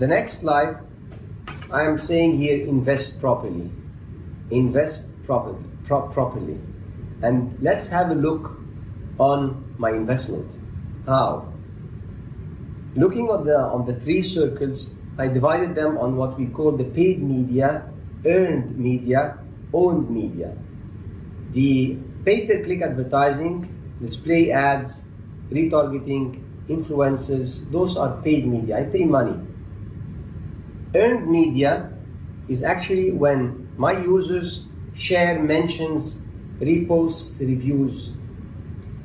The next slide, I am saying here, invest properly. Invest properly. And let's have a look on my investment. How? Looking at on the three circles, I divided them on what we call the paid media, earned media, owned media. The pay-per-click advertising, display ads, retargeting, influencers, those are paid media. I pay money. Earned media is actually when my users share, mentions, reposts, reviews.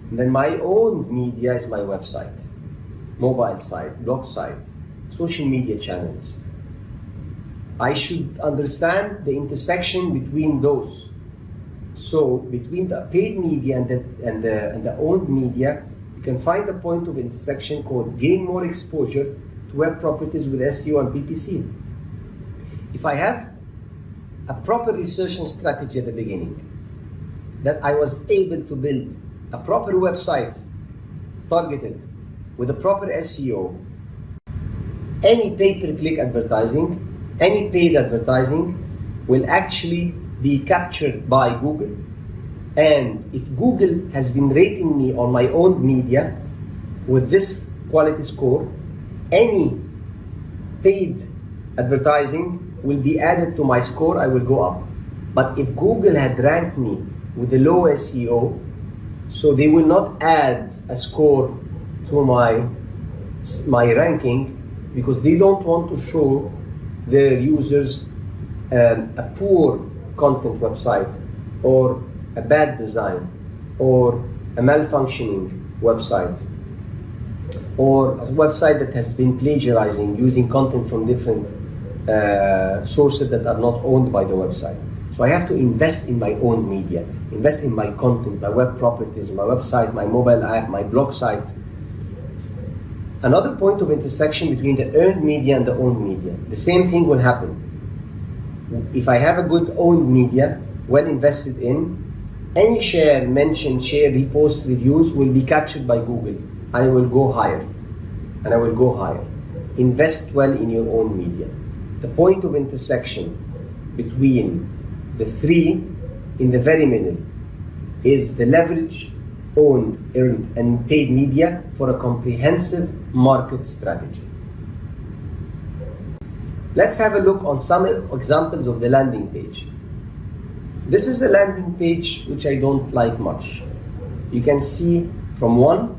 And then my owned media is my website, mobile site, blog site, social media channels. I should understand the intersection between those. So between the paid media and the owned media, you can find a point of intersection called gain more exposure to web properties with SEO and PPC. If I have a proper research and strategy at the beginning, that I was able to build a proper website targeted with a proper SEO, any pay-per-click advertising, any paid advertising will actually be captured by Google. And if Google has been rating me on my own media with this quality score, any paid advertising will be added to my score, I will go up. But if Google had ranked me with a low SEO, so they will not add a score to my ranking, because they don't want to show their users a poor content website, or a bad design, or a malfunctioning website, or a website that has been plagiarizing, using content from different sources that are not owned by the website. So I have to invest in my own media, invest in my content, my web properties, my website, my mobile app, my blog site. Another point of intersection between the earned media and the owned media, the same thing will happen. If I have a good owned media, well invested in, any share, mention, share, repost, reviews will be captured by Google. I will go higher, and I will go higher. Invest well in your own media. The point of intersection between the three in the very middle is the leverage, owned, earned, and paid media for a comprehensive market strategy. Let's have a look on some examples of the landing page. This is a landing page which I don't like much. You can see from 1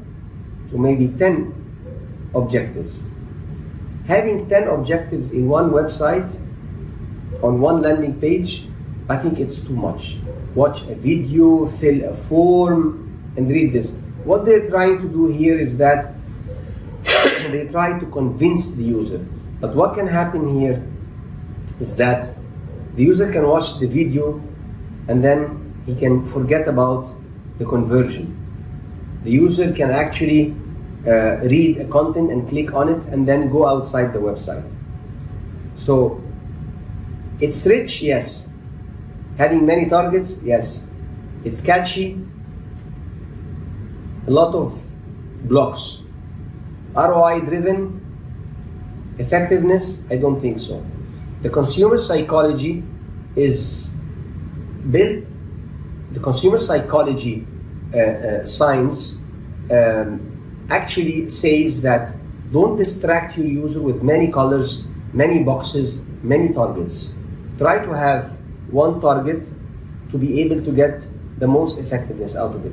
to maybe 10 objectives. Having 10 objectives in one website, on one landing page, I think it's too much. Watch a video, fill a form, and read this. What they're trying to do here is that they try to convince the user. But what can happen here is that the user can watch the video and then he can forget about the conversion. The user can actually read a content and click on it and then go outside the website. So it's rich, yes. Having many targets, yes. It's catchy, a lot of blocks. ROI driven, effectiveness, I don't think so. The consumer psychology is built, the consumer psychology science actually says that don't distract your user with many colors, many boxes, many targets. Try to have one target to be able to get the most effectiveness out of it.